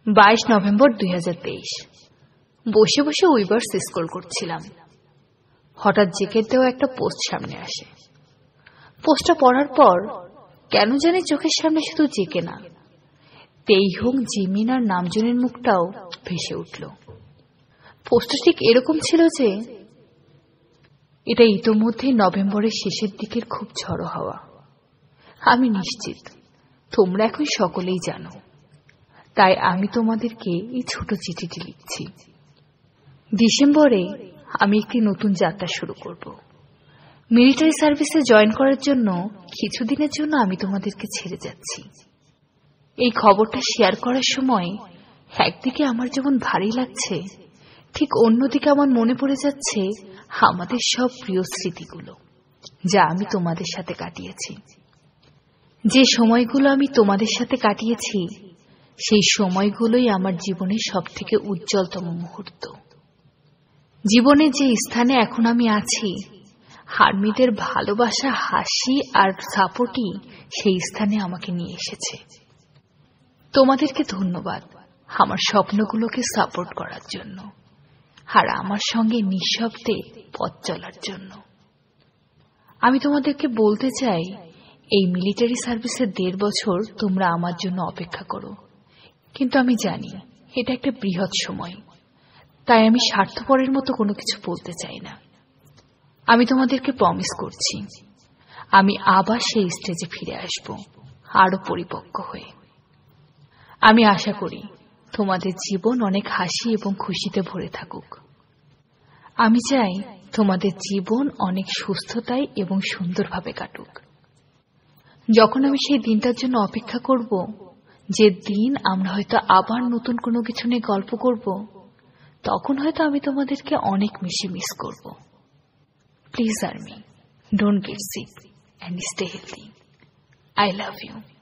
22 November 2023। বসে বসে weavers scroll করছিলাম। হঠাৎ জেকের দেওয়া একটা পোস্ট সামনে আসে। পোস্টটা পড়ার পর কেন জানি চোখের সামনে শুধু জেকে না, তেইহং, জিমিন আর নামজনের মুখটাও ভেসে উঠল। পোস্টটা ঠিক এরকম ছিল যে, এটা ইতোমধ্যেই নভেম্বরের শেষের দিকের খুব ঝড়ো হাওয়া। আমি নিশ্চিত তোমরা এখন সকলেই জানো, তাই আমি তোমাদেরকে এই ছোট চিঠিটি লিখছি। ডিসেম্বরে আমি একটি নতুন যাত্রা শুরু করব। মিলিটারি সার্ভিসে জয়েন করার জন্য কিছুদিনের জন্য আমি তোমাদেরকে ছেড়ে যাচ্ছি। এই খবরটা শেয়ার করার সময় একদিকে আমার যেমন ভারী লাগছে, ঠিক অন্যদিকে আমার মনে পড়ে যাচ্ছে আমাদের সব প্রিয় স্মৃতিগুলো, যা আমি তোমাদের সাথে কাটিয়েছি। যে সময়গুলো আমি তোমাদের সাথে কাটিয়েছি, সেই সময়গুলোই আমার জীবনের সবথেকে উজ্জ্বলতম মুহূর্ত। জীবনের যে স্থানে এখন আমি আছি, হারমিদের ভালোবাসা, হাসি আর সাপোর্টই সেই স্থানে আমাকে নিয়ে এসেছে। তোমাদেরকে ধন্যবাদ আমার স্বপ্নগুলোকে সাপোর্ট করার জন্য আর আমার সঙ্গে নিঃশব্দে পথ চলার জন্য। আমি তোমাদেরকে বলতে চাই, এই মিলিটারি সার্ভিসের 1.5 বছর তোমরা আমার জন্য অপেক্ষা করো, কিন্তু আমি জানি এটা একটা বৃহৎ সময়, তাই আমি স্বার্থপরের মতো কোনো কিছু বলতে চাই না। আমি তোমাদেরকে প্রমিস করছি, আমি আবার সেই স্টেজে ফিরে আসব, আরো পরিপক্ক হয়ে। আমি আশা করি তোমাদের জীবন অনেক হাসি এবং খুশিতে ভরে থাকুক। আমি চাই তোমাদের জীবন অনেক সুস্থতায় এবং সুন্দরভাবে কাটুক। যখন আমি সেই দিনটার জন্য অপেক্ষা করব, যে দিন আমরা হয়তো আবার নতুন কোনো কিছু নিয়ে গল্প করব, তখন হয়তো আমি তোমাদেরকে অনেক বেশি মিস করব। Please army, don't get sick and stay healthy. I love you.